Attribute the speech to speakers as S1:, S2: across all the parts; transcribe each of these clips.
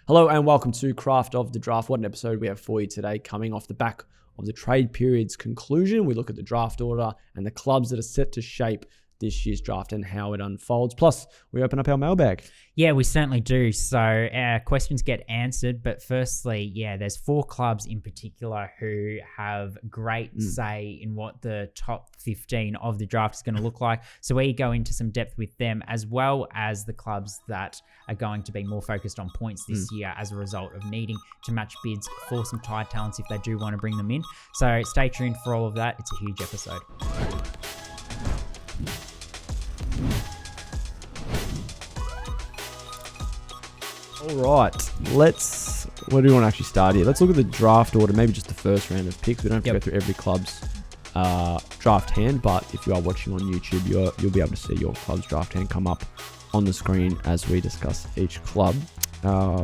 S1: Hello and welcome to Craft of the Draft. What an episode we have for you today. Coming off the back of the trade period's conclusion, we look at the draft order and the clubs that are set to shape this year's draft and how it unfolds. Plus, we open up our mailbag.
S2: Yeah, we certainly do. So our questions get answered. But firstly, there's 4 clubs in particular who have great say in what the top 15 of the draft is going to look like. So we go into some depth with them, as well as the clubs that are going to be more focused on points this year as a result of needing to match bids for some tied talents if they do want to bring them in. So stay tuned for all of that. It's a huge episode.
S1: All right, where do we want to actually start here? Let's look at the draft order, maybe just the first round of picks. We don't have to go through every club's draft hand, but if you are watching on YouTube, you'll be able to see your club's draft hand come up on the screen as we discuss each club.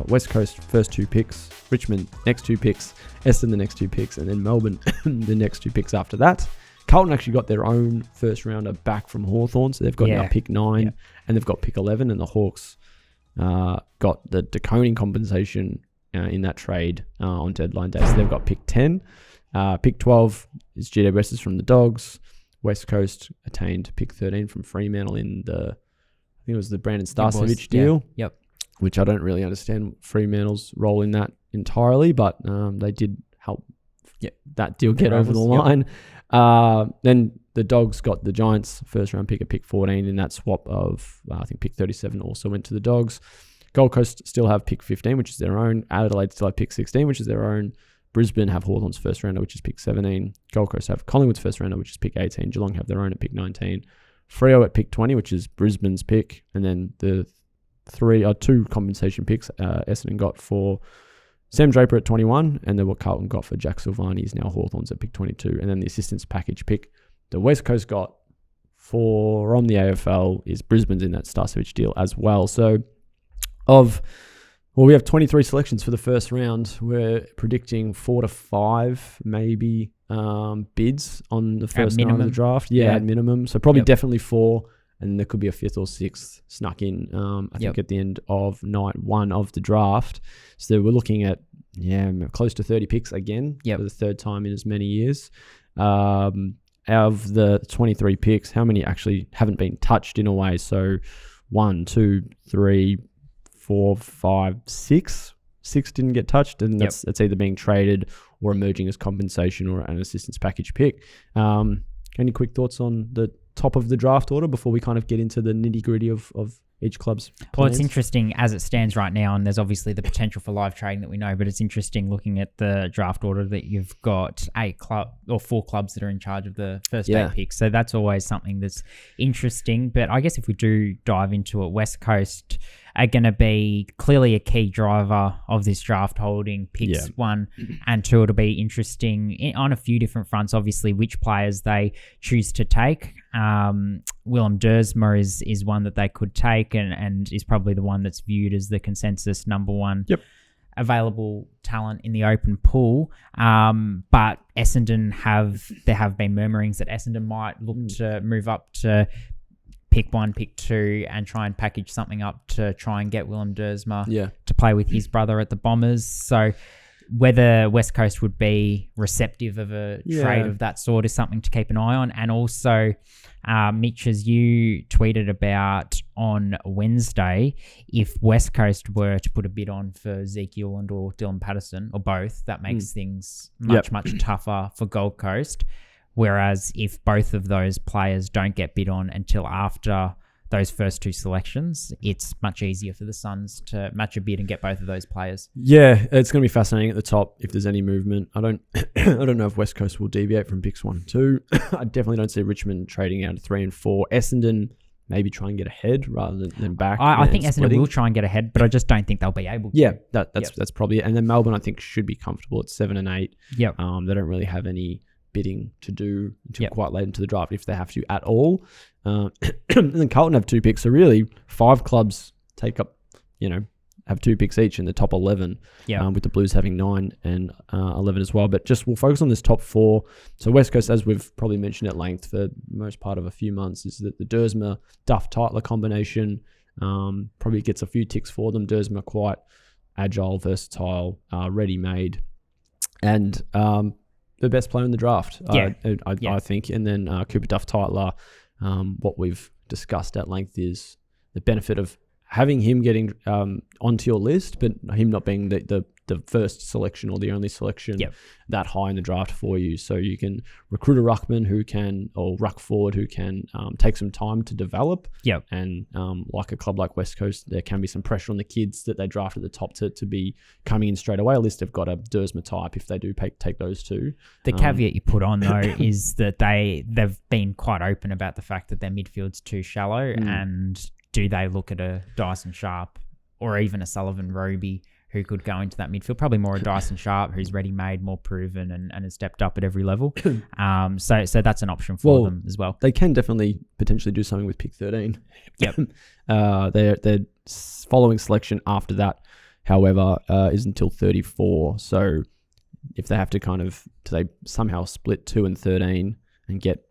S1: West Coast, first 2 picks. Richmond, next 2 picks. Essendon, the next 2 picks. And then Melbourne, the next 2 picks after that. Carlton actually got their own first rounder back from Hawthorn, so they've got now pick 9 and they've got pick 11, and the Hawks got the Deconing compensation in that trade on deadline day, so they've got pick 10. Pick 12 is GWS's from the Dogs. West Coast attained pick 13 from Fremantle in I think it was the Brandon Starcevich deal.
S2: Yep.
S1: Which I don't really understand Fremantle's role in that entirely, but they did help that deal get over the line. Then the Dogs got the Giants first round pick at pick 14 in that swap of, I think pick 37 also went to the Dogs. Gold Coast still have pick 15, which is their own. Adelaide still have pick 16, which is their own. Brisbane have Hawthorn's first rounder, which is pick 17. Gold Coast have Collingwood's first rounder, which is pick 18. Geelong have their own at pick 19. Freo at pick 20, which is Brisbane's pick. And then the 2 compensation picks Essendon got for Sam Draper at 21, and then what Carlton got for Jack Silvani is now Hawthorn's at pick 22. And then the assistance package pick the West Coast got from the AFL is Brisbane's in that Starcevich deal as well. So we have 23 selections for the first round. We're predicting 4 to 5 maybe bids on the first round of the draft. Yeah, at minimum. So probably definitely 4. And there could be a 5th or 6th snuck in, I think, at the end of night 1 of the draft. So we're looking at, close to 30 picks again for the third time in as many years. Of the 23 picks, how many actually haven't been touched in a way? So 1, 2, 3, 4, 5, 6. 6 didn't get touched, and that's either being traded or emerging as compensation or an assistance package pick. Any quick thoughts on the top of the draft order before we kind of get into the nitty-gritty of each club's plans?
S2: Well, it's interesting as it stands right now, and there's obviously the potential for live trading that we know, but it's interesting looking at the draft order that you've got 4 clubs that are in charge of the first 8 picks. So that's always something that's interesting. But I guess if we do dive into it, West Coast are going to be clearly a key driver of this draft, holding picks 1 and 2. It'll be interesting on a few different fronts, obviously, which players they choose to take. Willem Dersma is one that they could take and is probably the one that's viewed as the consensus number 1 available talent in the open pool. But Essendon there have been murmurings that Essendon might look to move up to pick 1, pick 2, and try and package something up to try and get Willem Dersma to play with his brother at the Bombers. So whether West Coast would be receptive of a trade of that sort is something to keep an eye on. And also, Mitch, as you tweeted about on Wednesday, if West Coast were to put a bid on for Zeke Ewland or Dylan Patterson, or both, that makes things much tougher for Gold Coast. Whereas if both of those players don't get bid on until after those first 2 selections, it's much easier for the Suns to match a bid and get both of those players. Yeah,
S1: it's going to be fascinating at the top if there's any movement. I don't know if West Coast will deviate from picks 1 and 2. I definitely don't see Richmond trading out of 3 and 4. Essendon maybe try and get ahead rather than back.
S2: I think Essendon will try and get ahead, but I just don't think they'll be able to.
S1: Yeah, that's probably it. And then Melbourne, I think, should be comfortable at 7 and 8. They don't really have any bidding to do until quite late into the draft if they have to at all. And then Carlton have 2 picks, so really 5 clubs take up, have 2 picks each in the top 11, with the Blues having 9 and 11 as well. But just we'll focus on this top 4. So West Coast, as we've probably mentioned at length for the most part of a few months, is that the Dersma Duff Tytler combination probably gets a few ticks for them. Dersma quite agile, versatile, ready-made, and the best player in the draft, I think. And then Cooper Duff-Tytler, what we've discussed at length is the benefit of having him getting onto your list, but him not being the first selection or the only selection that high in the draft for you. So you can recruit a ruckman or ruck forward who can take some time to develop. And like a club like West Coast, there can be some pressure on the kids that they draft at the top to be coming in straight away. At least they've got a Dersma type if they do take those two.
S2: The caveat you put on though is that they've been quite open about the fact that their midfield's too shallow, and do they look at a Dyson Sharp or even a Sullivan Roby who could go into that midfield? Probably more a Dyson Sharp, who's ready-made, more proven, and has stepped up at every level. So that's an option for them as well.
S1: They can definitely potentially do something with pick 13. Their following selection after that, however, is until 34. So if they have to do they somehow split 2 and 13 and get,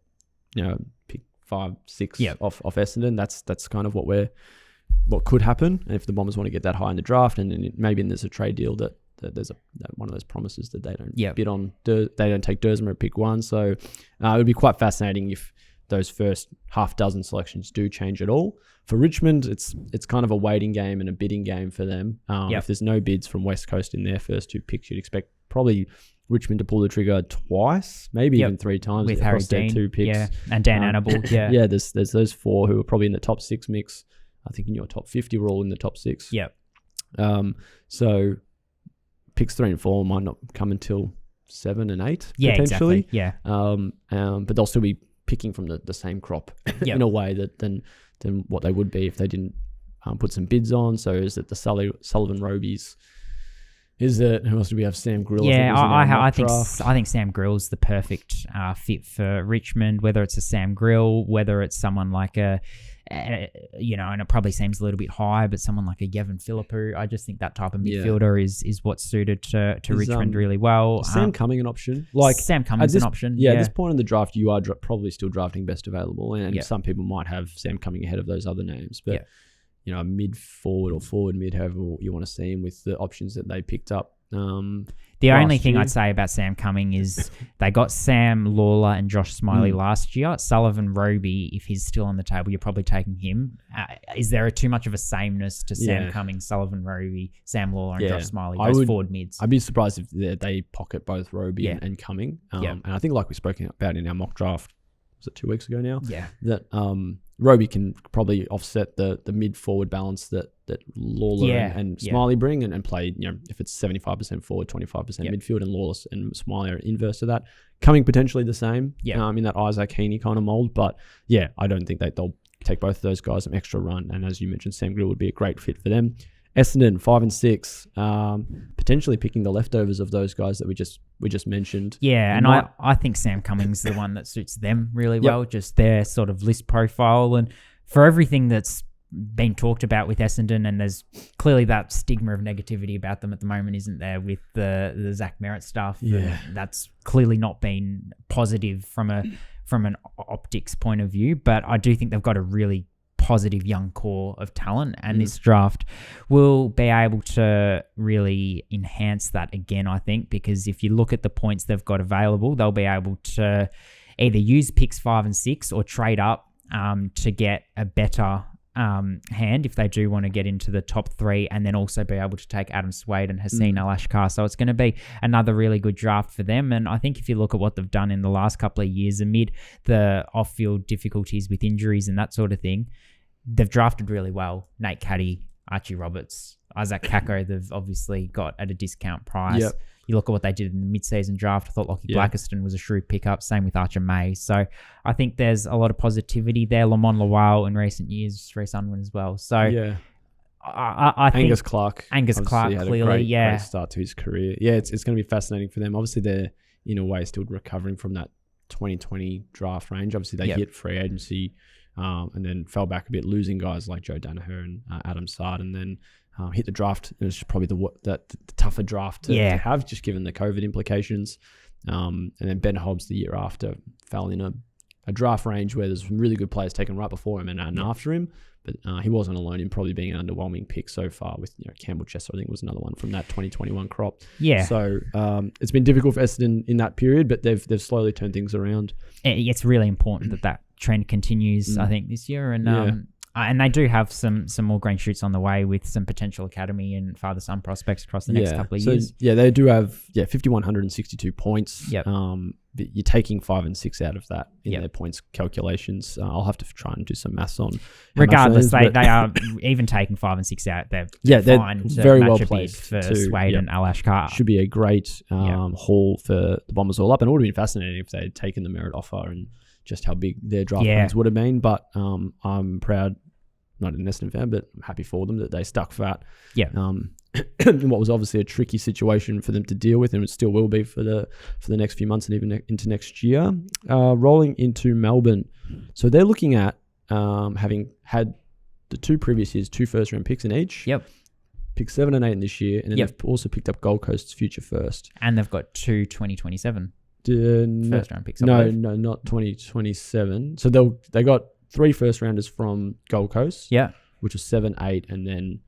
S1: pick 5, 6 off Essendon, that's kind of what could happen. And if the Bombers want to get that high in the draft, and then maybe there's a trade deal that there's one of those promises that they don't bid on, they don't take Dersma at pick 1. So it would be quite fascinating if those first half dozen selections do change at all. For Richmond, it's kind of a waiting game and a bidding game for them. If there's no bids from West Coast in their first 2 picks, you'd expect probably Richmond to pull the trigger twice, maybe even 3 times
S2: with Harry Dean,
S1: 2 picks,
S2: and Dan Annable.
S1: There's those 4 who are probably in the top 6 mix. I think in your top 50, we're all in the top 6. So picks 3 and 4 might not come until 7 and 8 potentially. But they'll still be picking from the same crop in a way than what they would be if they didn't put some bids on. So is it the Sullivan Robies? Is it, who else do we have? Sam Grill.
S2: I think Sam Grill's the perfect fit for Richmond, whether it's a Sam Grill, whether it's someone like and it probably seems a little bit high, but someone like a Yevon Philippou. I just think that type of midfielder is what's suited to Richmond really well.
S1: Sam Cumming an option?
S2: Sam Cumming's an option.
S1: At this point in the draft, you are probably still drafting best available, and some people might have Sam Cumming ahead of those other names, but a mid forward or forward mid, however you want to see him, with the options that they picked up.
S2: The only thing I'd say about Sam Cumming is they got Sam Lawler and Josh Smiley last year. Sullivan Roby, if he's still on the table, you're probably taking him. Is there too much of a sameness to Sam Cumming, Sullivan Roby, Sam Lawler, and Josh Smiley, those forward mids?
S1: I'd be surprised if they pocket both Roby and Cumming. And I think, like we spoke about in our mock draft, was it 2 weeks ago now? That Roby can probably offset the mid forward balance that Lawler and Smiley bring, and play, if it's 75% forward, 25% midfield, and Lawler and Smiley are inverse to that. Cumming potentially the same in that Isaac Heaney kind of mold. But I don't think they'll take both of those guys an extra run. And as you mentioned, Sam Grill would be a great fit for them. Essendon 5 and 6, potentially picking the leftovers of those guys that we just mentioned.
S2: I think Sam Cumming's the one that suits them really well, just their sort of list profile, and for everything that's been talked about with Essendon, and there's clearly that stigma of negativity about them at the moment, isn't there, with the Zach Merritt stuff? That's clearly not been positive from an optics point of view, but I do think they've got a really positive young core of talent, and this draft will be able to really enhance that again, I think, because if you look at the points they've got available, they'll be able to either use picks 5 and 6 or trade up to get a better hand if they do want to get into the top 3, and then also be able to take Adam Swade and Hussein Al-Ashkar. So it's going to be another really good draft for them. And I think if you look at what they've done in the last couple of years amid the off-field difficulties with injuries and that sort of thing, they've drafted really well. Nate Caddy, Archie Roberts, Isaac Kako, they've obviously got at a discount price. You look at what they did in the mid-season draft. I thought Lockie Blackiston was a shrewd pickup. Same with Archer May. So I think there's a lot of positivity there. Lamont Lawal in recent years, Reece Unwin as well. So I think
S1: Angus Clark
S2: clearly,
S1: great start to his career. It's going to be fascinating for them. Obviously, they're in a way still recovering from that 2020 draft range. Obviously, they hit free agency and then fell back a bit, losing guys like Joe Danaher and Adam Sard, and then hit the draft. It was probably the tougher draft to have, just given the COVID implications. And then Ben Hobbs the year after fell in a draft range where there's some really good players taken right before him and after him, but he wasn't alone in probably being an underwhelming pick so far with, Campbell Chester, I think was another one from that 2021 crop.
S2: Yeah.
S1: So it's been difficult for Essendon in that period, but they've slowly turned things around.
S2: It's really important that trend continues, I think, this year. And they do have some more green shoots on the way with some potential academy and father-son prospects across the next couple of years.
S1: Yeah, they do have 5,162 points.
S2: Yep.
S1: But you're taking 5 and 6 out of that in their points calculations. I'll have to try and do some maths on.
S2: Regardless, they are even taking 5 and 6 out. They're fine to
S1: very
S2: match
S1: well
S2: a bid
S1: placed
S2: for Swade and Alash Carr.
S1: Should be a great haul for the Bombers all up, and it would have been fascinating if they had taken the merit offer and just how big their draft plans would have been. But I'm proud. Not an Essendon fan, but I'm happy for them that they stuck fat.
S2: Yeah.
S1: What was obviously a tricky situation for them to deal with, and it still will be for the next few months and even into next year. Rolling into Melbourne, so they're looking at having had the 2 previous years 2 first-round picks in each.
S2: Yep.
S1: Pick 7 and 8 in this year, and then they've also picked up Gold Coast's future first.
S2: And they've got 2 2027 first-round picks.
S1: No, not 2027. So they got 3 first rounders from Gold Coast.
S2: Yeah.
S1: Which was 7, 8, and then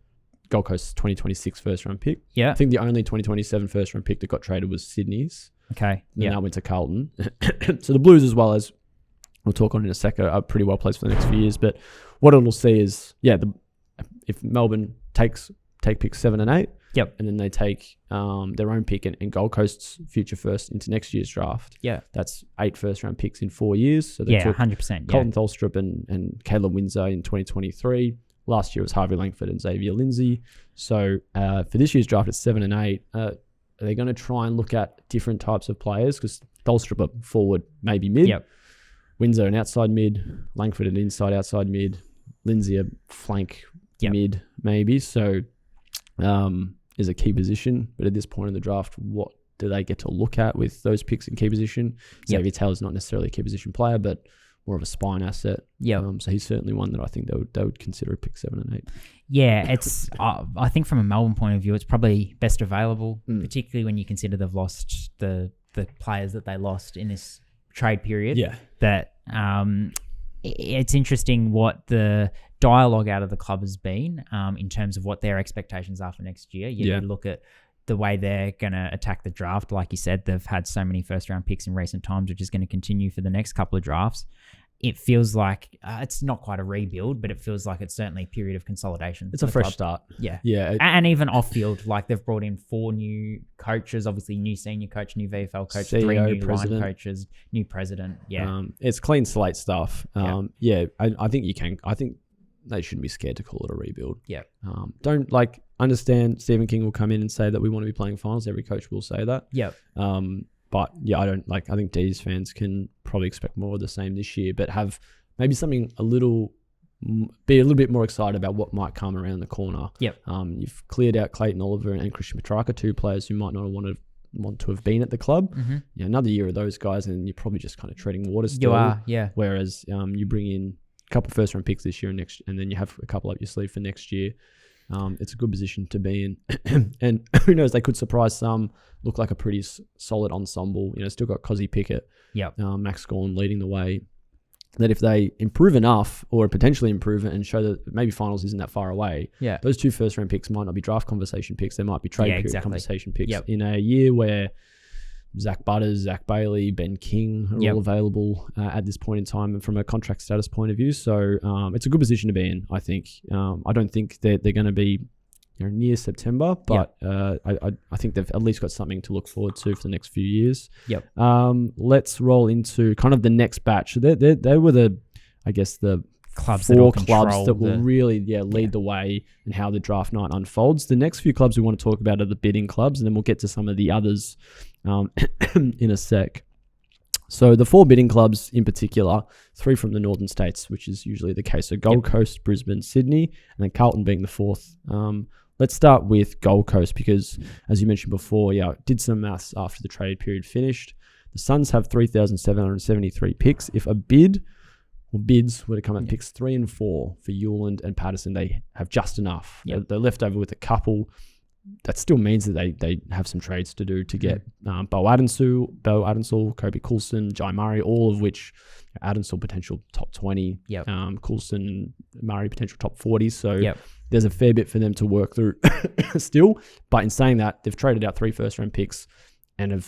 S1: Gold Coast's 2026 first round pick.
S2: Yeah.
S1: I think the only 2027 first round pick that got traded was Sydney's.
S2: Okay.
S1: And that went to Carlton. So the Blues, as well as we'll talk on in a second, are pretty well placed for the next few years. But what it'll see is, if Melbourne take picks 7 and 8, and then they take their own pick and Gold Coast's future first into next year's draft.
S2: Yeah.
S1: That's 8 first-round picks in 4 years. So they took
S2: 100%.
S1: Colton Tholstrup and Caleb Windsor in 2023. Last year was Harvey Langford and Xavier Lindsay. So for this year's draft, it's 7 and 8. Are they going to try and look at different types of players? Because Tholstrup a forward, maybe mid.
S2: Yep.
S1: Windsor an outside mid. Langford an outside mid. Lindsay a flank mid, maybe. So is a key position, but at this point in the draft, what do they get to look at with those picks in key position? Xavier Taylor's not necessarily a key position player, but more of a spine asset. So he's certainly one that I think they would consider a pick 7 and 8.
S2: Yeah, it's I think from a Melbourne point of view, it's probably best available, particularly when you consider they've lost the players that they lost in this trade period.
S1: Yeah,
S2: that it's interesting what the dialogue out of the club has been in terms of what their expectations are for next year. You look at the way they're going to attack the draft. Like you said, they've had so many first-round picks in recent times, which is going to continue for the next couple of drafts. It feels like it's not quite a rebuild, but it feels like it's certainly a period of consolidation.
S1: It's a fresh start.
S2: Yeah.
S1: Yeah.
S2: And even off-field, like they've brought in 4 new coaches, obviously new senior coach, new VFL coach,
S1: CEO,
S2: 3 new
S1: president.
S2: line coaches, new president. Yeah.
S1: It's clean slate stuff. I think you can. I think they shouldn't be scared to call it a rebuild.
S2: Yeah.
S1: Don't understand Stephen King will come in and say that we want to be playing finals. Every coach will say that.
S2: Yeah.
S1: But I don't I think D's fans can probably expect more of the same this year, but have maybe something be a little bit more excited about what might come around the corner.
S2: Yep.
S1: You've cleared out Clayton Oliver and Christian Petrarca, 2 players who might not want to have been at the club.
S2: Mm-hmm.
S1: Another year of those guys, and you're probably just kind of treading water still.
S2: You are, yeah.
S1: Whereas you bring in a couple of first-round picks this year and then you have a couple up your sleeve for next year. It's a good position to be in. And who knows, they could surprise some, look like a pretty solid ensemble. Still got Cozzy Pickett, Max Gawn leading the way. That if they improve enough or potentially improve it and show that maybe finals isn't that far away, those 2 first-round picks might not be draft conversation picks. They might be trade period conversation picks in a year where Zach Butters, Zach Bailey, Ben King are all available at this point in time and from a contract status point of view. So it's a good position to be in, I think. I don't think they're going to be near September, but I think they've at least got something to look forward to for the next few years.
S2: Yep.
S1: Let's roll into kind of the next batch. They were the
S2: clubs
S1: 4 clubs that will really lead the way in how the draft night unfolds. The next few clubs we want to talk about are the bidding clubs, and then we'll get to some of the others in a sec. So the 4 bidding clubs in particular, 3 from the northern states, which is usually the case. So Gold Coast, Brisbane, Sydney, and then Carlton being the 4th. Let's start with Gold Coast because, as you mentioned before, did some maths after the trade period finished. The Suns have 3,773 picks. If a bid or bids were to come at picks 3 and 4 for Hewland and Patterson, they have just enough. They're left over with a couple. that still means that they have some trades to do to get Bo Adensel, Kobe Coulson, Jai Murray, all of which Adensel potential top 20, Coulson, Murray potential top 40. So there's a fair bit for them to work through still. But in saying that, they've traded out 3 first-round picks and are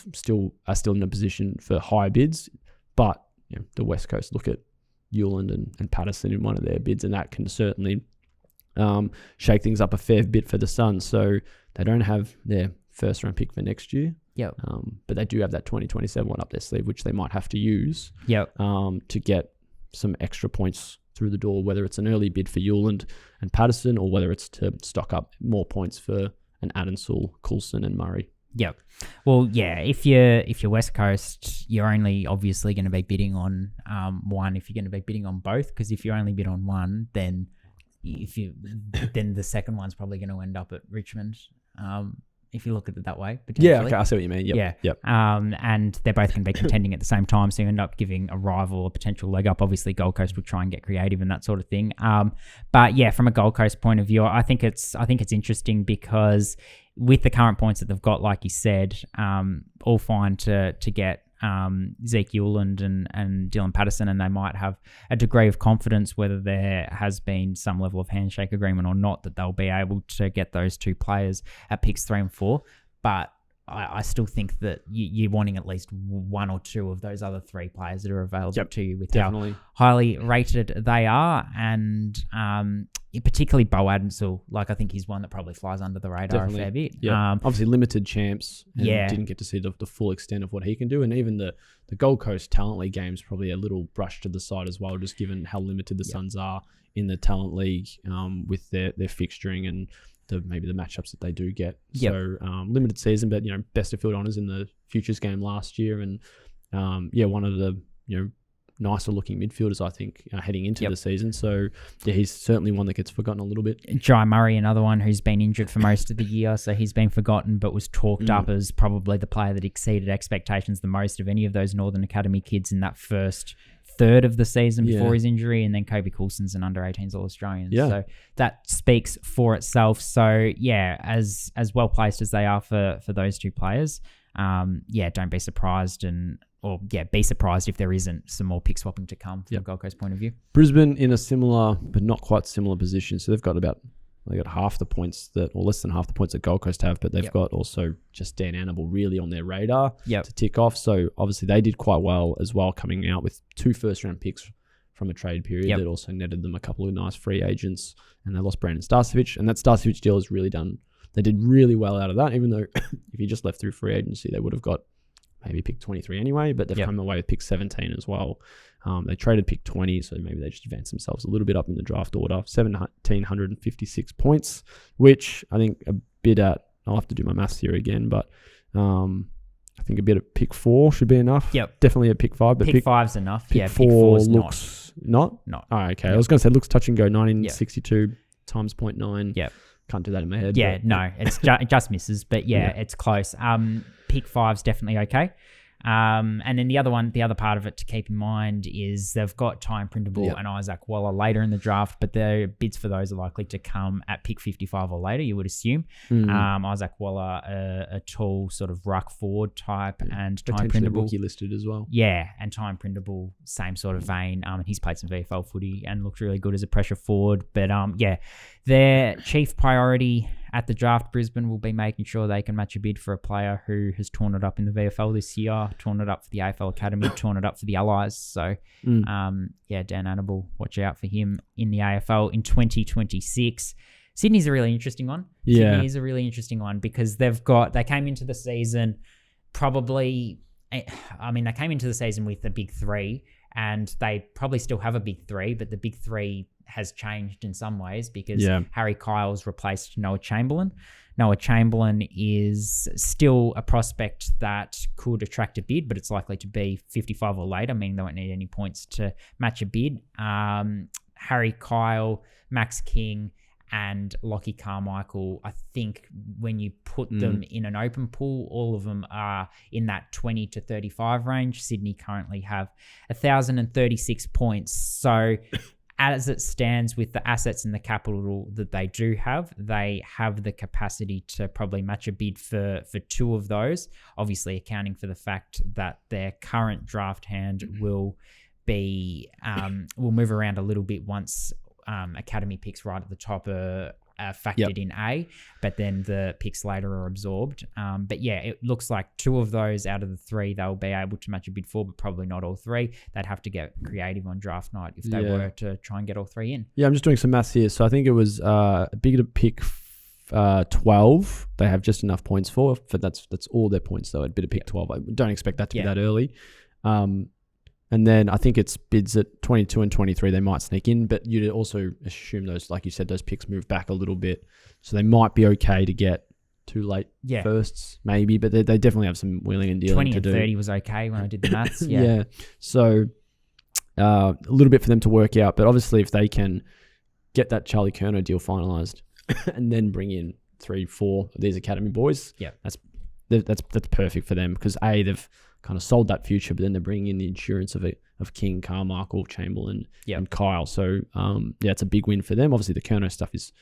S1: still in a position for higher bids. But the West Coast look at Hewland and Patterson in one of their bids, and that can certainly shake things up a fair bit for the Suns. So they don't have their first round pick for next year. But they do have that 2027 one up their sleeve, which they might have to use to get some extra points through the door, whether it's an early bid for Hewland and Patterson or whether it's to stock up more points for an Adensel, Coulson and Murray.
S2: Well, if you're West Coast, you're only obviously going to be bidding on one if you're going to be bidding on both, because if you only bid on one, then the second one's probably going to end up at Richmond. If you look at it that way, potentially.
S1: Yeah, okay, I see what you mean. Yep.
S2: And they're both going to be contending at the same time, so you end up giving a rival a potential leg up. Obviously, Gold Coast will try and get creative and that sort of thing. But yeah, from a Gold Coast point of view, I think it's interesting because with the current points that they've got, like you said, all fine to get Zeke Hewland and Dylan Patterson, and they might have a degree of confidence, whether there has been some level of handshake agreement or not, that they'll be able to get those 2 players at picks 3 and 4. But I still think that you're wanting at least 1 or 2 of those other 3 players that are available to you with how highly rated they are. And particularly Bo Adensel, I think he's one that probably flies under the radar a fair bit.
S1: Obviously limited champs and didn't get to see the full extent of what he can do. And even the Gold Coast Talent League game's probably a little brushed to the side as well, just given how limited the Suns are in the Talent League with their fixturing and maybe the matchups that they do get. So limited season, but best of field honors in the futures game last year, and one of the nicer looking midfielders I think heading into the season. So he's certainly one that gets forgotten a little bit.
S2: Jai Murray, another one who's been injured for most of the year, so he's been forgotten, but was talked up as probably the player that exceeded expectations the most of any of those Northern Academy kids in that first third of the season before his injury. And then Kobe Coulson's an under-18s All-Australian. So that speaks for itself. So as well placed as they are for those 2 players, don't be surprised be surprised if there isn't some more pick swapping to come from a Gold Coast point of view.
S1: Brisbane in a similar but not quite similar position. So they've got half the points or less than half the points that Gold Coast have, but they've got also just Dan Annable really on their radar to tick off. So obviously they did quite well as well, coming out with 2 first-round picks from a trade period that also netted them a couple of nice free agents, and they lost Brandon Starcevic, and that Starcevic deal has really done. They did really well out of that, even though if he just left through free agency, they would have got maybe pick 23 anyway, but they've come away with pick 17 as well. They traded pick 20, so maybe they just advanced themselves a little bit up in the draft order. 1,756 points, which I think a bit at, I'll have to do my maths here again, but I think a bit at pick 4 should be enough. Definitely at pick 5, but
S2: pick 5's enough.
S1: Pick 4 looks not. Oh, okay. I was going to say looks touch and go. 1962 times 0.9. Can't do that in my head.
S2: It just misses, but it's close. Pick 5's definitely okay. And then the other part of it to keep in mind is they've got Ty Printable and Isaac Waller later in the draft, but their bids for those are likely to come at pick 55 or later, you would assume. Isaac Waller, a tall sort of ruck forward type, and Ty Printable
S1: rookie listed as well.
S2: And Ty Printable, same sort of vein. He's played some VFL footy and looked really good as a pressure forward. But their chief priority at the draft, Brisbane, will be making sure they can match a bid for a player who has torn it up in the VFL this year, torn it up for the AFL Academy, torn it up for the Allies. So, Dan Annable, watch out for him in the AFL in 2026. Sydney's a really interesting one. Sydney is a really interesting one because they came into the season they came into the season with a big 3, and they probably still have a big 3, but the big 3 has changed in some ways because Harry Kyle's replaced Noah Chamberlain. Noah Chamberlain is still a prospect that could attract a bid, but it's likely to be 55 or later, meaning they won't need any points to match a bid. Harry Kyle, Max King, and Lockie Carmichael, I think when you put them in an open pool, all of them are in that 20 to 35 range. Sydney currently have 1,036 points. So as it stands with the assets and the capital that they do have, they have the capacity to probably match a bid for two of those, obviously accounting for the fact that their current draft hand will be will move around a little bit once academy picks right at the top are factored in A, but then the picks later are absorbed. But yeah, it looks like two of those out of the three they'll be able to match a bid for, but probably not all three. They'd have to get creative on draft night if they were to try and get all three in.
S1: Yeah, I'm just doing some maths here. So I think it was bigger to pick 12. They have just enough points for that's all their points though. At bid to pick 12. I don't expect that to be that early. And then I think it's bids at 22 and 23. They might sneak in, but you'd also assume those, like you said, those picks move back a little bit. So they might be okay to get two late firsts, maybe, but they definitely have some wheeling and dealing
S2: 20
S1: to
S2: and
S1: do.
S2: 30 was okay when I did the maths.
S1: Yeah. So a little bit for them to work out, but obviously if they can get that Charlie Curnow deal finalised and then bring in 3-4 of these academy boys, that's perfect for them because they've kind of sold that future, but then they're bringing in the insurance of King, Carmichael, Chamberlain, and Kyle. So it's a big win for them. Obviously, the Curnow stuff is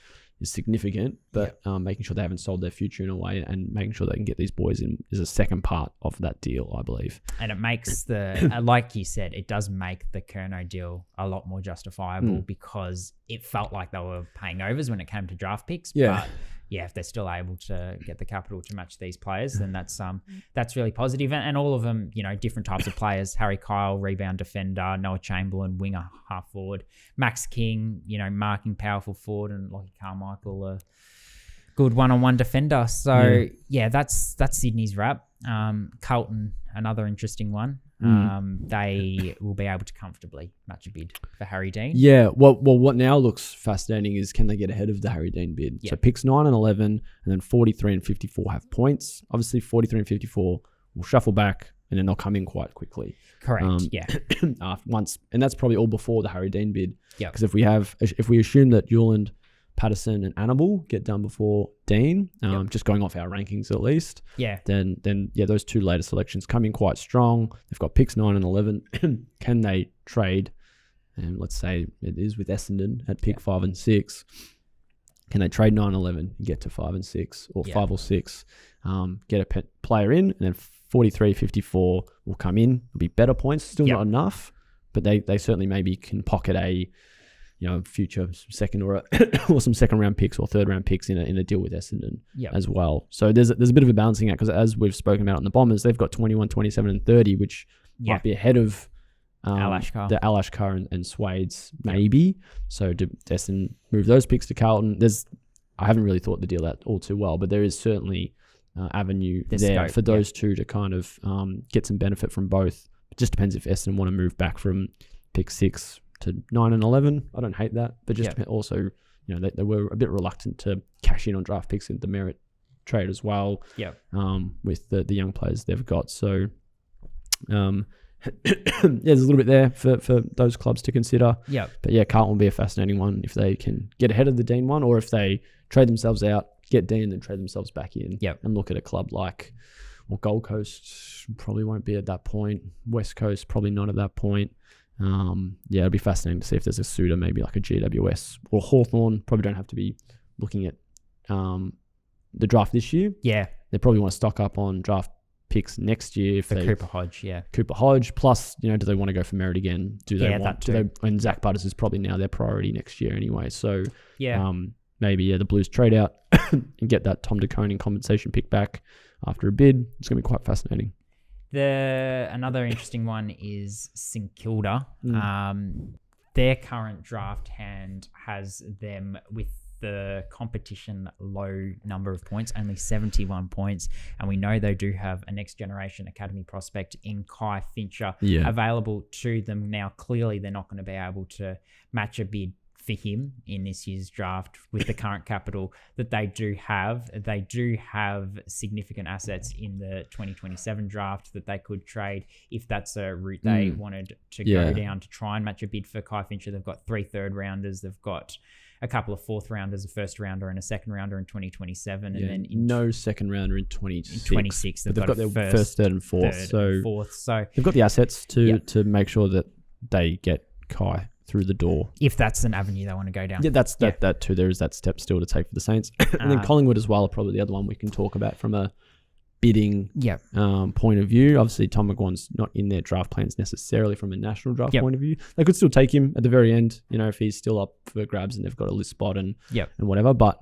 S1: significant, but making sure they haven't sold their future in a way and making sure they can get these boys in is a second part of that deal, I believe.
S2: And it makes like you said, it does make the Curnow deal a lot more justifiable because it felt like they were paying overs when it came to draft picks.
S1: Yeah.
S2: But if they're still able to get the capital to match these players, then that's really positive. And all of them, different types of players. Harry Kyle, rebound defender. Noah Chamberlain, winger, half forward. Max King, marking powerful forward. And Lockie Carmichael, a good one-on-one defender. So, that's Sydney's wrap. Carlton, another interesting one. They will be able to comfortably match a bid for Harry Dean.
S1: Yeah. Well, what now looks fascinating is can they get ahead of the Harry Dean bid? So picks 9 and 11, and then 43 and 54 have points. Obviously, 43 and 54 will shuffle back, and then they'll come in quite quickly.
S2: Correct.
S1: Once, and that's probably all before the Harry Dean bid.
S2: Yeah.
S1: Because if we assume that Yuland, Patterson and Annabelle get done before Dean, just going off our rankings at least.
S2: Yeah.
S1: Then those two later selections come in quite strong. They've got picks 9 and 11. Can they trade? And let's say it is with Essendon at pick 5 and 6. Can they trade 9 and 11 and get to 5 and 6 or 5 or 6? Get a player in, and then 43, 54 will come in. It'll be better points. Still not enough, but they certainly maybe can pocket a future second or some second round picks or third round picks in a deal with Essendon as well. So there's a bit of a balancing act because as we've spoken about on the Bombers, they've got 21, 27 and 30, which might be ahead of the Alashkar and Swades maybe. So do Essendon move those picks to Carlton? I haven't really thought the deal out all too well, but there is certainly avenue there for those two to kind of get some benefit from both. It just depends if Essendon want to move back from pick 6 to 9 and 11. I don't hate that, but just also, they were a bit reluctant to cash in on draft picks in the merit trade as well. Yeah. With the young players they've got. So, there's a little bit there for those clubs to consider. Yeah. But Carlton will be a fascinating one if they can get ahead of the Dean one, or if they trade themselves out, get Dean, and then trade themselves back in. And look at a club like, Gold Coast probably won't be at that point. West Coast probably not at that point. It'll be fascinating to see if there's a suitor, maybe like a GWS or Hawthorn. Probably don't have to be looking at the draft this year. Yeah. They probably want to stock up on draft picks next year.
S2: Cooper Hodge,
S1: Cooper Hodge. Plus, do they want to go for merit again? And Zach Butters is probably now their priority next year anyway. So, maybe the Blues trade out and get that Tom DeConing compensation pick back after a bid. It's going to be quite fascinating.
S2: Another interesting one is St Kilda. Their current draft hand has them with the competition low number of points, only 71 points. And we know they do have a next generation academy prospect in Kai Fincher available to them. Now, clearly they're not going to be able to match a bid for him in this year's draft with the current capital that they do have. They do have significant assets in the 2027 draft that they could trade if that's a route they wanted to go down to try and match a bid for Kai Fincher. They've got 3 third rounders. They've got a couple of fourth rounders, a first rounder and a second rounder in 2027. And then
S1: no second rounder in 26.
S2: In 26,
S1: they've got their first, third and fourth. So they've got the assets to make sure that they get Kai through the door.
S2: If that's an avenue they want to go down.
S1: Yeah, that too. There is that step still to take for the Saints. And then Collingwood as well are probably the other one we can talk about from a bidding point of view. Obviously, Tom McGuan's not in their draft plans necessarily from a national draft point of view. They could still take him at the very end, if he's still up for grabs and they've got a list spot and whatever. But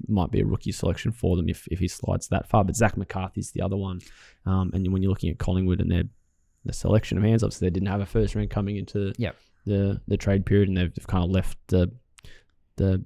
S1: might be a rookie selection for them if he slides that far. But Zach McCarthy's the other one. And when you're looking at Collingwood and the selection of hands, obviously they didn't have a first round coming into the trade period, and they've kind of left the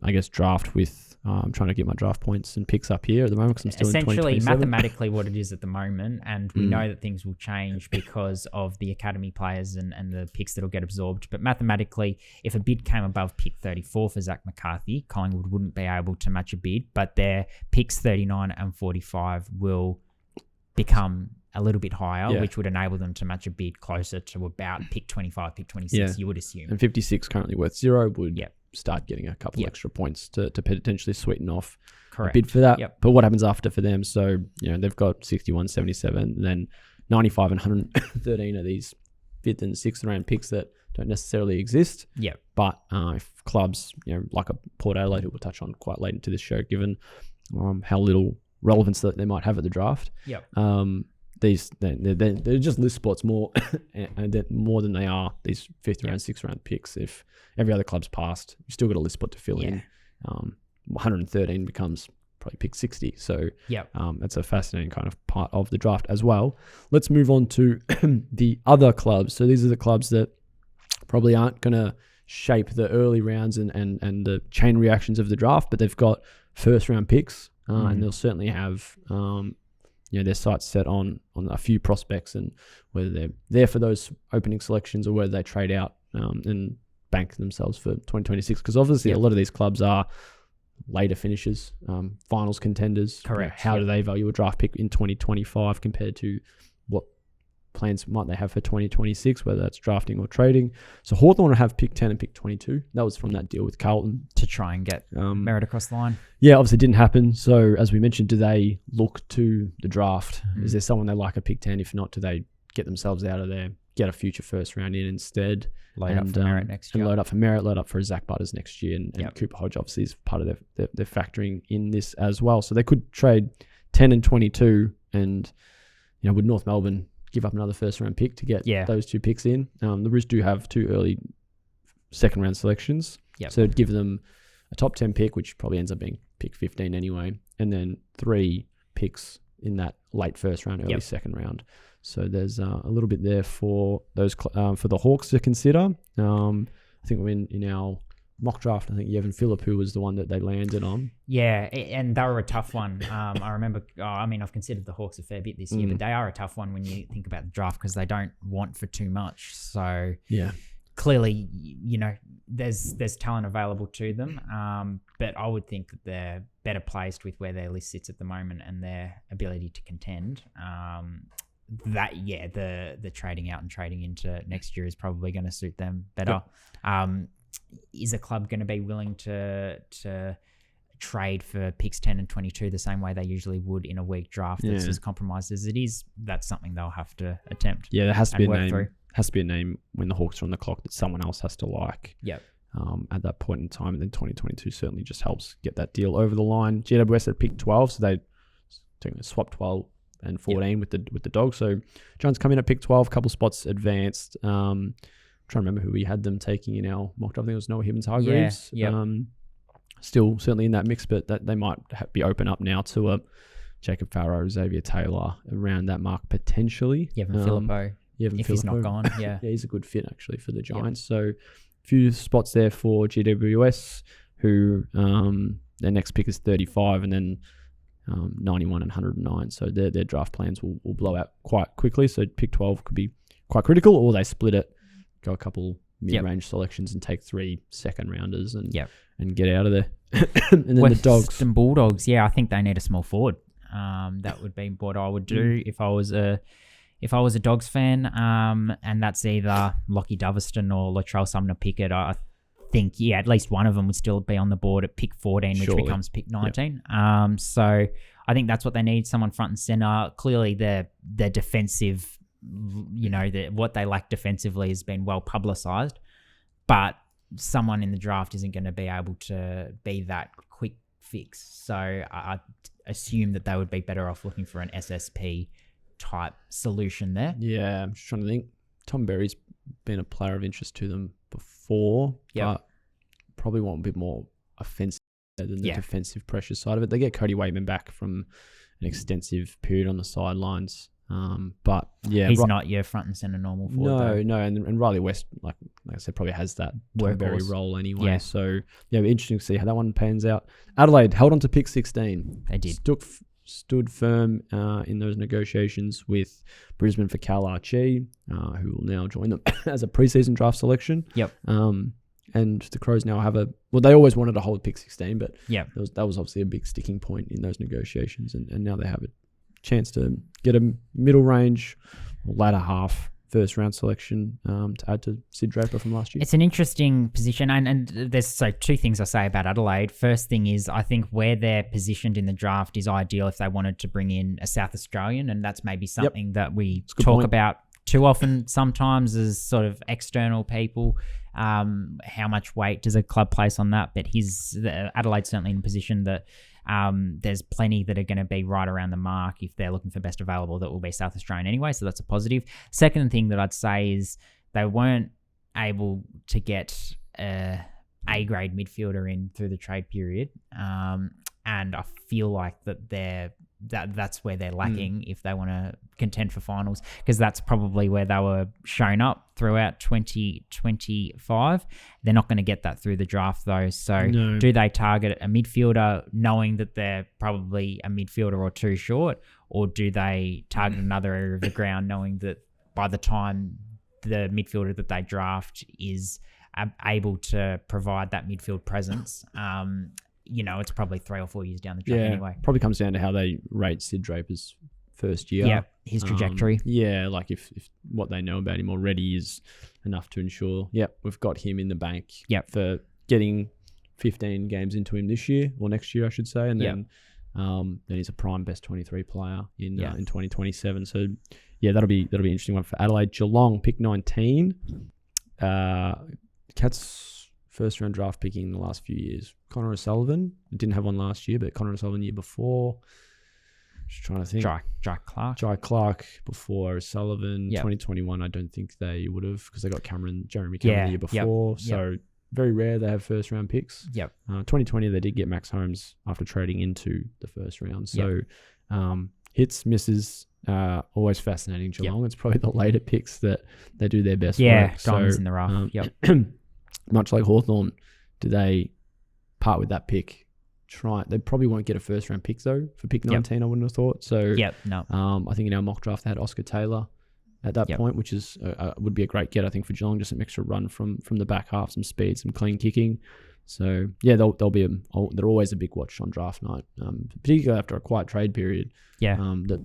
S1: I guess draft with. I'm trying to get my draft points and picks up here at the moment because I'm still
S2: essentially
S1: in 2027.
S2: mathematically what it is at the moment, and we know that things will change because of the academy players and the picks that'll get absorbed. But mathematically, if a bid came above pick 34 for Zach McCarthy, Collingwood wouldn't be able to match a bid, but their picks 39 and 45 will become a little bit higher, which would enable them to match a bid closer to about pick 25, pick 26, you would assume.
S1: And 56 currently worth 0 would start getting a couple extra points to potentially sweeten off a bid for that. But what happens after for them? So, they've got 61, 77, and then 95 and 113 of these 5th and 6th round picks that don't necessarily exist. But if clubs, like a Port Adelaide, who we'll touch on quite late into this show, given how little relevance that they might have at the draft. They're just list spots more and more than they are these 5th round, 6th round picks. If every other club's passed, you've still got a list spot to fill in. 113 becomes probably pick 60. So that's a fascinating kind of part of the draft as well. Let's move on to the other clubs. So these are the clubs that probably aren't going to shape the early rounds and the chain reactions of the draft, but they've got first round picks and they'll certainly have their sights set on a few prospects and whether they're there for those opening selections or whether they trade out and bank themselves for 2026. Because obviously a lot of these clubs are later finishers, finals contenders.
S2: Correct.
S1: How do they value a draft pick in 2025 compared to what plans might they have for 2026, whether that's drafting or trading? So Hawthorn will have pick 10 and pick 22. That was from that deal with Carlton.
S2: To try and get merit across the line.
S1: Yeah, obviously it didn't happen. So as we mentioned, do they look to the draft? Is there someone they like a pick 10? If not, do they get themselves out of there, get a future first round in instead?
S2: Load up for merit next year.
S1: And load up for merit, load up for Zach Butters next year. And Cooper Hodge obviously is part of their factoring in this as well. So they could trade 10 and 22 and, would North Melbourne give up another first round pick to get those two picks in? The Roos do have 2 early second round selections. So it'd give them a top 10 pick, which probably ends up being pick 15 anyway, and then 3 picks in that late first round, early second round. So there's a little bit there for those for the Hawks to consider. I think in our mock draft, I think Yevon Phillip, who was the one that they landed on.
S2: Yeah, and they were a tough one. I remember, I've considered the Hawks a fair bit this year, but they are a tough one when you think about the draft because they don't want for too much. So clearly, there's talent available to them, but I would think that they're better placed with where their list sits at the moment and their ability to contend. The trading out and trading into next year is probably going to suit them better. Is a club going to be willing to trade for picks 10 and 22 the same way they usually would in a weak draft that's as compromised as it is? That's something they'll have to attempt. Yeah,
S1: there has to be a name. Has to be a name when the Hawks are on the clock that someone else has to like. At that point in time, and then 2022 certainly just helps get that deal over the line. GWS at pick 12, so they swapped 12 and 14 with the Dogs. So Jones come in at pick 12, couple spots advanced. Trying to remember who we had them taking in our mock draft. I think it was Noah Hibbins-Hargreaves. Still certainly in that mix, but that they might be open up now to a Jacob Farrow, Xavier Taylor around that mark potentially.
S2: Yevon Phillippo, if he's not gone. Yeah,
S1: he's a good fit actually for the Giants. So a few spots there for GWS, who their next pick is 35 and then 91 and 109. So their draft plans will blow out quite quickly. So pick 12 could be quite critical, or they split it, go a couple mid-range selections and take 3 second rounders and get out of there. And then the Dogs.
S2: Western Bulldogs, I think they need a small forward. That would be what I would do if I was a Dogs fan. And that's either Lockie Doverston or Latrell Sumner Pickett. I think at least one of them would still be on the board at pick 14, which becomes pick 19. So I think that's what they need, someone front and center. Clearly their defensive, what they lack defensively has been well publicized, but someone in the draft isn't going to be able to be that quick fix. So I assume that they would be better off looking for an SSP type solution there.
S1: Yeah, I'm just trying to think. Tom Berry's been a player of interest to them before, but probably want a bit more offensive than the defensive pressure side of it. They get Cody Waitman back from an extensive period on the sidelines. But yeah,
S2: he's not your front and center normal forward.
S1: No, and Riley West, like I said, probably has that Tom Berry role anyway.
S2: Yeah.
S1: So yeah, interesting to see how that one pans out. Adelaide held on to pick 16.
S2: They did.
S1: Stood firm in those negotiations with Brisbane for Cal Archie, who will now join them as a preseason draft selection.
S2: Yep.
S1: And the Crows now have they always wanted to hold pick 16, but that was obviously a big sticking point in those negotiations, and now they have a chance to get a middle range, latter half first round selection to add to Sid Draper from last year.
S2: It's an interesting position, and there's two things I say about Adelaide. First thing is I think where they're positioned in the draft is ideal if they wanted to bring in a South Australian, and that's maybe something that we talk about too often sometimes as sort of external people. How much weight does a club place on that? But Adelaide's certainly in a position that there's plenty that are going to be right around the mark if they're looking for best available that will be South Australian anyway, so that's a positive. Second thing that I'd say is they weren't able to get a A-grade midfielder in through the trade period, and I feel like that's where they're lacking if they want to contend for finals, because that's probably where they were shown up throughout 2025. They're not going to get that through the draft though. So do they target a midfielder knowing that they're probably a midfielder or two short, or do they target another area of the ground knowing that by the time the midfielder that they draft is able to provide that midfield presence, it's probably 3 or 4 years down the track anyway.
S1: Probably comes down to how they rate Sid Draper's first year.
S2: Yeah, his trajectory.
S1: Like if what they know about him already is enough to ensure, we've got him in the bank for getting 15 games into him this year, or next year, I should say. And then he's a prime best 23 player in 2027. So, that'll be an interesting one for Adelaide. Geelong, pick 19. Cats first round draft picking in the last few years. Connor O'Sullivan. Didn't have one last year, but Connor O'Sullivan year before. Just trying to think.
S2: Jai Clark
S1: before O'Sullivan. 2021, I don't think they would have, because they got Jeremy Cameron the year before. So very rare they have first round picks. 2020, they did get Max Holmes after trading into the first round. So hits, misses, always fascinating. Geelong. It's probably the later picks that they do their best work.
S2: Diamonds in the rough.
S1: Much like Hawthorn, do they part with that pick? They probably won't get a first round pick though for pick 19. I wouldn't have thought. So I think in our mock draft they had Oscar Taylor at that point, which is would be a great get, I think, for Geelong. Just an extra run from the back half, some speed, some clean kicking. So they're always a big watch on draft night, particularly after a quiet trade period. That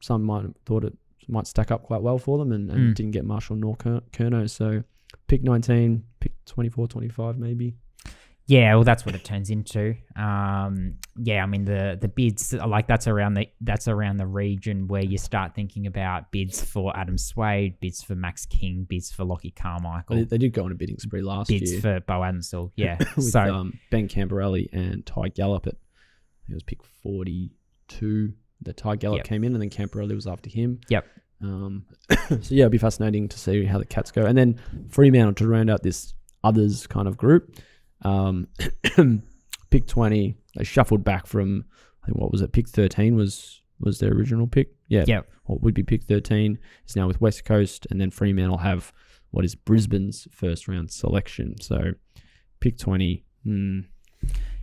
S1: some might have thought it might stack up quite well for them, and didn't get Marshall nor Kerno. So pick 19, pick 24, 25 maybe.
S2: Yeah, well, that's what it turns into. I mean the bids, like that's around the region where you start thinking about bids for Adam Swade, bids for Max King, bids for Lockie Carmichael.
S1: They did go on a bidding spree last year.
S2: Bids for Bo Adensall,
S1: with Ben Camperelli and Ty Gallop it was pick 42. The Ty Gallop came in, and then Camperelli was after him. So it'd be fascinating to see how the Cats go. And then Fremantle to round out this others kind of group. Pick 20, they shuffled back from, I think, what was it? Pick 13 was their original pick. What would be pick 13 is now with West Coast, and then Fremantle have what is Brisbane's first round selection. So pick 20,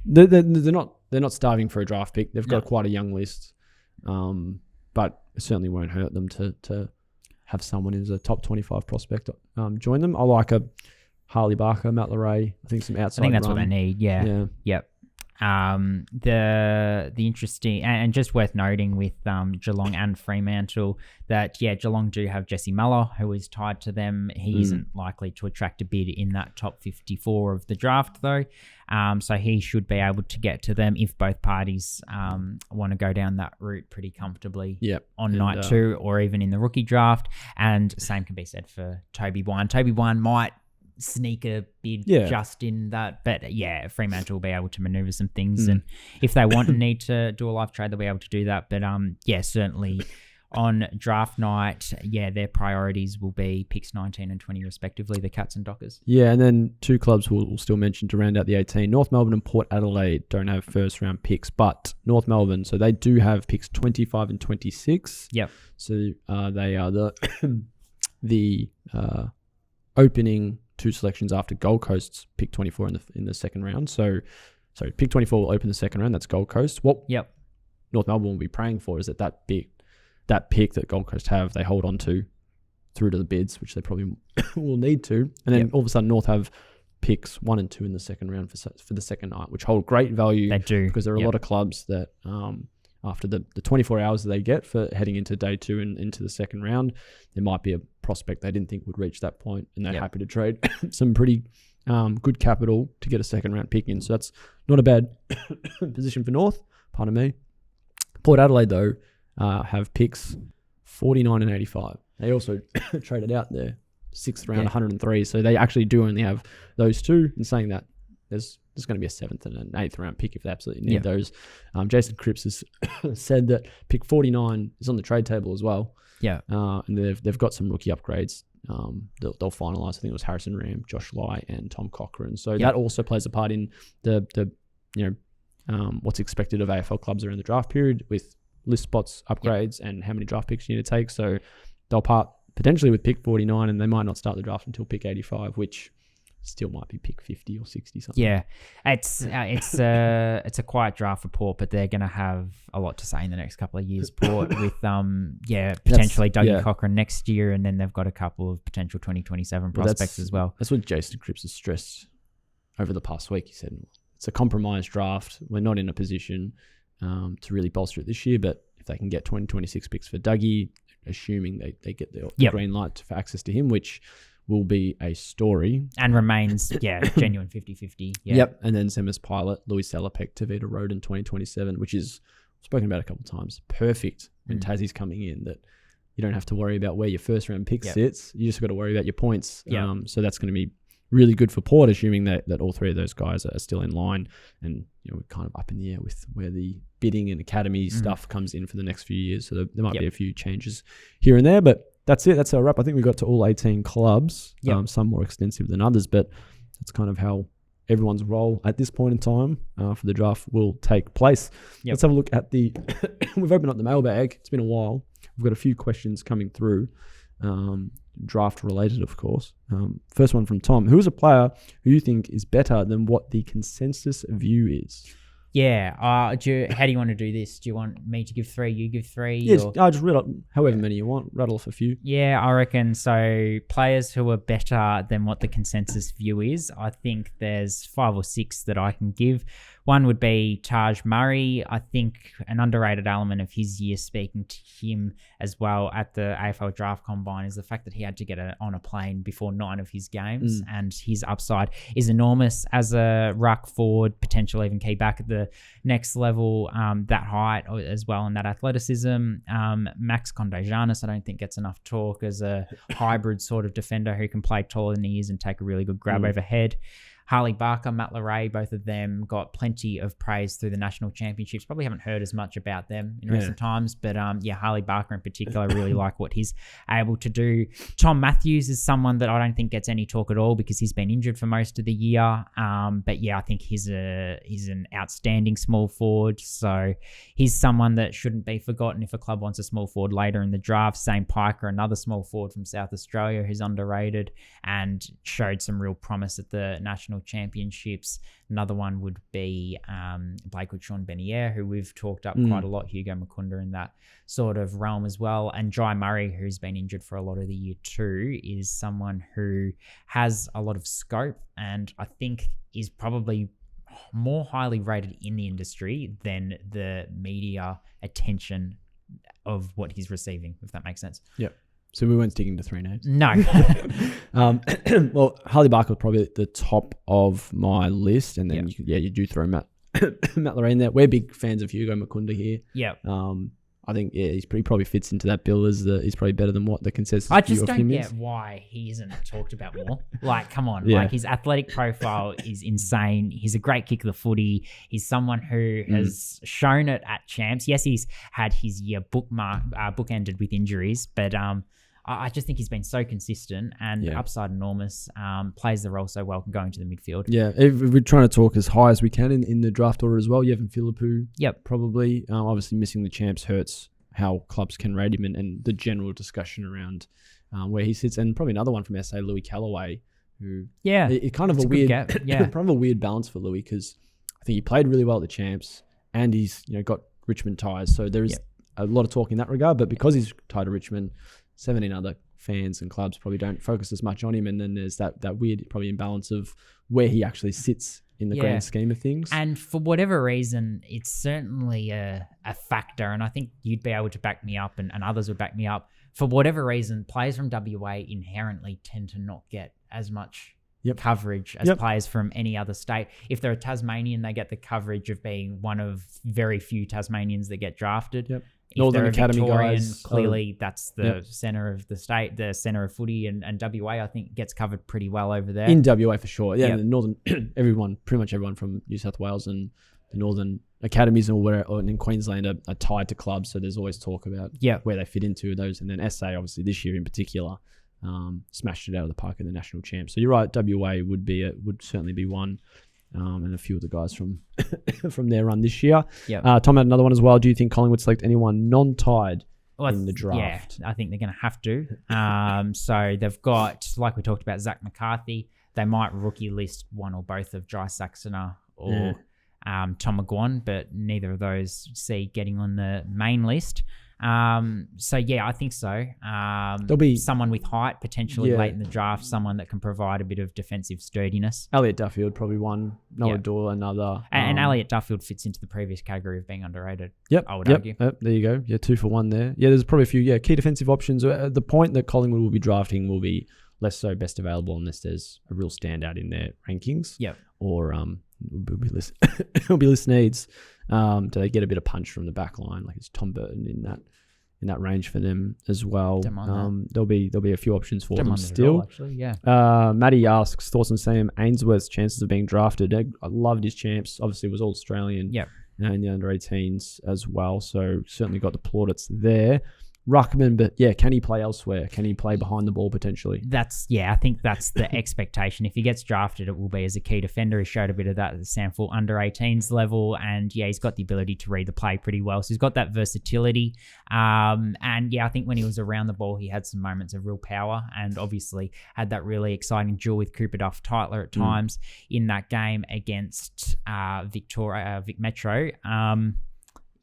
S1: they're not starving for a draft pick. They've got quite a young list, but it certainly won't hurt them to have someone who's a top 25 prospect join them. I like a Harley Barker, Matt Leray. I think some outside.
S2: I think that's
S1: run.
S2: what they need. The interesting and just worth noting with Geelong and Fremantle that Geelong do have Jesse Muller, who is tied to them. He isn't likely to attract a bid in that top 54 of the draft though, so he should be able to get to them if both parties want to go down that route pretty comfortably on night 2 or even in the rookie draft. And same can be said for Toby Wine. Toby Wine might sneaker bid
S1: Yeah.
S2: just in that. But yeah, Fremantle will be able to maneuver some things, and if they want and need to do a live trade, they'll be able to do that. But yeah, certainly on draft night, yeah, their priorities will be picks 19 and 20 respectively, the Cats and Dockers.
S1: Yeah, and then two clubs we'll still mention to round out the 18. North Melbourne and Port Adelaide don't have first round picks, but North Melbourne, so they do have picks 25 and 26.
S2: Yep.
S1: So they are the opening two selections after Gold Coast's pick 24 in the second round. So pick 24 will open the second round. That's Gold Coast. What North Melbourne will be praying for is that pick that Gold Coast have, they hold on to through to the bids, which they probably will need to. And then all of a sudden North have picks 1 and 2 in the second round for the second night, which hold great value.
S2: They do.
S1: Because there are a lot of clubs that after the 24 hours that they get for heading into day 2 and into the second round, there might be a prospect they didn't think would reach that point, and they're happy to trade some pretty good capital to get a second round pick in. So that's not a bad position for North, pardon me. Port Adelaide, though, have picks 49 and 85. They also traded out their 6th round 103, so they actually do only have those two. And saying that, there's going to be a 7th and an 8th round pick if they absolutely need those. Jason Cripps has said that pick 49 is on the trade table as well.
S2: Yeah.
S1: And they've got some rookie upgrades. They'll finalise. I think it was Harrison Ram, Josh Lai, and Tom Cochrane. So that also plays a part in the what's expected of AFL clubs around the draft period with list spots upgrades and how many draft picks you need to take. So they'll part potentially with pick 49, and they might not start the draft until pick 85, which still might be pick 50 or 60 something.
S2: Yeah, it's a quiet draft for Port, but they're going to have a lot to say in the next couple of years. Port with potentially Dougie Cochrane next year, and then they've got a couple of potential 2027 prospects as well. That's
S1: what Jason Cripps has stressed over the past week. He said it's a compromised draft. We're not in a position to really bolster it this year, but if they can get 2026 picks for Dougie, assuming they get the green light for access to him, which will be a story.
S2: And remains, genuine 50-50. Yeah.
S1: Yep. And then Zemus Pilot, Louis Salopek, Tavita Road in 2027, which is spoken about a couple of times. Perfect when Tassie's coming in, that you don't have to worry about where your first round pick sits. You just got to worry about your points. So that's going to be really good for Port, assuming that all three of those guys are still in line. And we're kind of up in the air with where the bidding and academy stuff comes in for the next few years. So there might be a few changes here and there, but that's it. That's our wrap. I think we got to all 18 clubs, some more extensive than others, but that's kind of how everyone's role at this point in time for the draft will take place. Let's have a look at we've opened up the mailbag. It's been a while. We've got a few questions coming through, draft related, of course. First one from Tom. Who is a player who you think is better than what the consensus view is?
S2: Yeah. How do you want to do this? Do you want me to give 3? You give 3?
S1: Yes. I'll just read up however many you want. Rattle off a few.
S2: Yeah, I reckon so. Players who are better than what the consensus view is. I think there's 5 or 6 that I can give. One would be Taj Murray. I think an underrated element of his year, speaking to him as well at the AFL Draft Combine, is the fact that he had to get on a plane before 9 of his games, and his upside is enormous as a ruck forward, potentially even key back at the next level, that height as well and that athleticism. Max Conde-Janis, I don't think gets enough talk as a hybrid sort of defender who can play taller than he is and take a really good grab overhead. Harley Barker, Matt Larray, both of them got plenty of praise through the national championships. Probably haven't heard as much about them in recent times, but Harley Barker in particular, I really like what he's able to do. Tom Matthews is someone that I don't think gets any talk at all because he's been injured for most of the year. But I think he's an outstanding small forward. So he's someone that shouldn't be forgotten if a club wants a small forward later in the draft. Zane Piker, another small forward from South Australia who's underrated and showed some real promise at the national championships. Another one would be Blakewood Sean Benier, who we've talked up quite a lot, Hugo Mukunda in that sort of realm as well. And Jai Murray, who's been injured for a lot of the year too, is someone who has a lot of scope and I think is probably more highly rated in the industry than the media attention of what he's receiving, if that makes sense.
S1: Yep. So we weren't sticking to 3 names.
S2: No.
S1: Well, Harley Barker was probably at the top of my list, and then you do throw Matt Larray in there. We're big fans of Hugo Mukunda here.
S2: Yeah.
S1: I think he probably fits into that bill as he's probably better than what the consensus
S2: I
S1: view
S2: just
S1: of him
S2: don't
S1: is.
S2: get why he isn't talked about more. Like, come on.
S1: Yeah.
S2: Like, his athletic profile is insane. He's a great kick of the footy. He's someone who has shown it at champs. Yes, he's had his year bookended with injuries, but I just think he's been so consistent and upside enormous. Plays the role so well, can go into the midfield.
S1: Yeah, if we're trying to talk as high as we can in the draft order as well. Yevan Philippou, probably. Obviously, missing the champs hurts how clubs can rate him and the general discussion around where he sits. And probably another one from SA, Louis Callaway, who it's kind of a weird gap. Kind of a weird balance for Louis, because I think he played really well at the champs and he's got Richmond ties. So there is a lot of talk in that regard. But because he's tied to Richmond, 17 other fans and clubs probably don't focus as much on him, and then there's that weird probably imbalance of where he actually sits in the grand scheme of things.
S2: And for whatever reason, it's certainly a factor, and I think you'd be able to back me up and others would back me up. For whatever reason, players from WA inherently tend to not get as much coverage as players from any other state. If they're a Tasmanian, they get the coverage of being one of very few Tasmanians that get drafted. If
S1: Northern
S2: they're
S1: Academy
S2: Victorian,
S1: guys,
S2: clearly that's the centre of the state, the centre of footy, and WA I think gets covered pretty well over there.
S1: In WA for sure. Yeah, the Northern, pretty much everyone from New South Wales and the Northern Academies or in Queensland are tied to clubs, so there's always talk about where they fit into those. And then SA, obviously this year in particular, smashed it out of the park in the national champ. So you're right, WA would certainly be one. And a few of the guys from from their run this year. Tom had another one as well. Do you think Collingwood select anyone non-tied in the draft?
S2: Yeah, I think they're going to have to. So they've got, like we talked about, Zach McCarthy. They might rookie list one or both of Jai Saxona or Tom McGuan, but neither of those see getting on the main list. So yeah, I think so. There'll be someone with height potentially late in the draft, someone that can provide a bit of defensive sturdiness.
S1: Elliot Duffield probably one. Noah Doyle another.
S2: And Elliot Duffield fits into the previous category of being underrated. I would argue.
S1: There you go. Yeah, 2 for 1 there. Yeah, there's probably a few key defensive options. The point that Collingwood will be drafting will be less so best available unless there's a real standout in their rankings. Or will be list needs. Do they get a bit of punch from the back line? Like it's Tom Burton in that range for them as well. There'll be a few options for them still.
S2: Actually,
S1: Matty asks thoughts on Sam Ainsworth's chances of being drafted. I loved his champs. Obviously, was all Australian. And the under 18s as well. So certainly got the plaudits there. Ruckman, but can he play elsewhere? Can he play behind the ball potentially?
S2: I think that's the expectation. If he gets drafted, it will be as a key defender. He showed a bit of that at the Sample under 18s level, and he's got the ability to read the play pretty well. So he's got that versatility. And I think when he was around the ball, he had some moments of real power, and obviously had that really exciting duel with Cooper Duff-Tytler at times in that game against Vic Metro.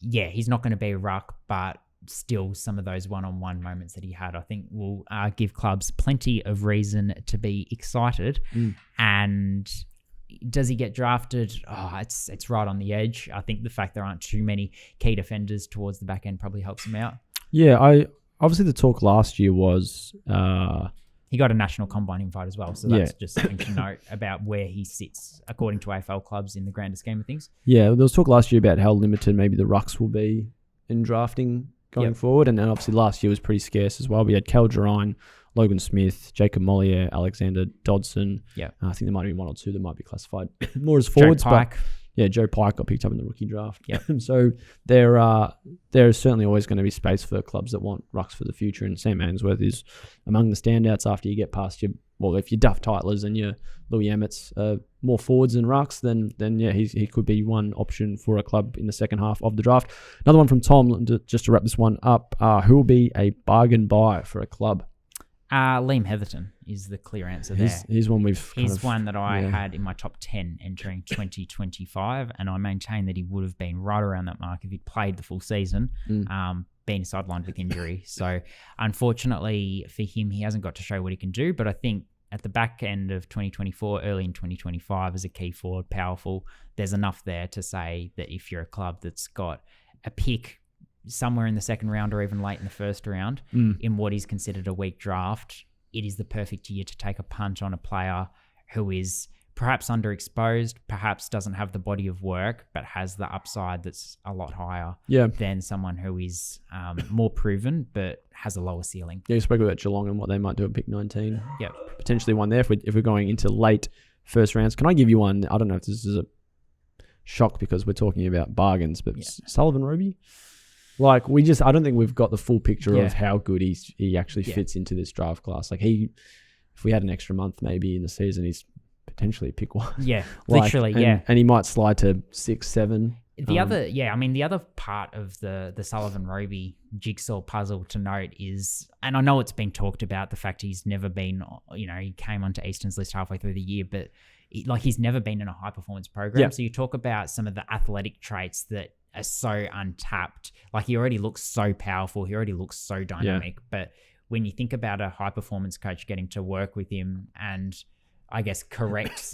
S2: He's not going to be a ruck, but still some of those one-on-one moments that he had, I think will give clubs plenty of reason to be excited. And does he get drafted? It's right on the edge. I think the fact there aren't too many key defenders towards the back end probably helps him out.
S1: Obviously the talk last year was
S2: he got a national combine invite as well, so that's just something to note about where he sits according to AFL clubs in the grander scheme of things. There
S1: was talk last year about how limited maybe the rucks will be in drafting going forward, and then obviously last year was pretty scarce as well. We had Cal Gerine, Logan Smith, Jacob Mollier, Alexander Dodson. I think there might be one or two that might be classified more as forwards.
S2: Joe Pike.
S1: Joe Pike got picked up in the rookie draft. So there is certainly always going to be space for clubs that want rucks for the future, and Sam Ainsworth is among the standouts after you get past if your Duff-Tytlers and your Louis Emmets are more forwards than rucks, then he could be one option for a club in the second half of the draft. Another one from Tom, just to wrap this one up, who will be a bargain buy for a club?
S2: Liam Heatherton is the clear answer there.
S1: He's one
S2: one that I had in my top 10 entering 2025, and I maintain that he would have been right around that mark if he'd played the full season, being sidelined with injury. So unfortunately for him, he hasn't got to show what he can do, but I think at the back end of 2024, early in 2025, as a key forward, powerful, there's enough there to say that if you're a club that's got a pick somewhere in the second round or even late in the first round in what is considered a weak draft, it is the perfect year to take a punt on a player who is perhaps underexposed, perhaps doesn't have the body of work, but has the upside that's a lot higher than someone who is more proven but has a lower ceiling.
S1: Yeah, you spoke about Geelong and what they might do at pick 19.
S2: Yep.
S1: Potentially one there if we're going into late first rounds. Can I give you one? I don't know if this is a shock because we're talking about bargains, but Sullivan Roby? Like, I don't think we've got the full picture of how good he actually fits into this draft class. Like, if we had an extra month maybe in the season, he's potentially pick one.
S2: Yeah, literally,
S1: And he might slide to 6, 7.
S2: The other part of the Sullivan Roby jigsaw puzzle to note is, and I know it's been talked about, the fact he's never been, he came onto Easton's list halfway through the year, but he's never been in a high performance program.
S1: Yep.
S2: So you talk about some of the athletic traits that are so untapped. Like, he already looks so powerful. He already looks so dynamic. But when you think about a high performance coach getting to work with him and I guess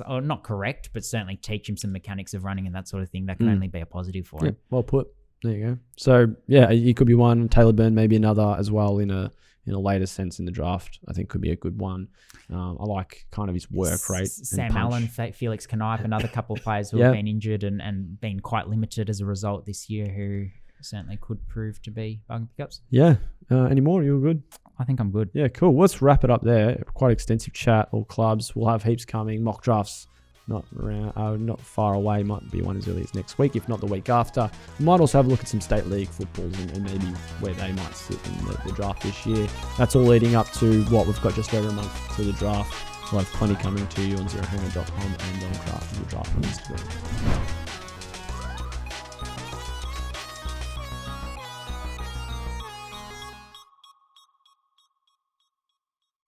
S2: or not correct, but certainly teach him some mechanics of running and that sort of thing, that can only be a positive for him.
S1: Well put. There you go. So he could be one. Taylor Byrne maybe another as well in a later sense in the draft. I think could be a good one. I like kind of his work rate.
S2: Sam Allen, Felix Knipe, another couple of players who have been injured and been quite limited as a result this year, who certainly could prove to be bargain pickups.
S1: Yeah. Any more? You're good?
S2: I think I'm good.
S1: Yeah, cool. Let's wrap it up there. Quite extensive chat, all clubs. We'll have heaps coming. Mock drafts not far away. Might be one as early as next week, if not the week after. We might also have a look at some state league footballs and maybe where they might sit in the draft this year. That's all leading up to what we've got just over a month to the draft. We'll have plenty coming to you on zerohanger.com and on Craft Your Draft on Instagram.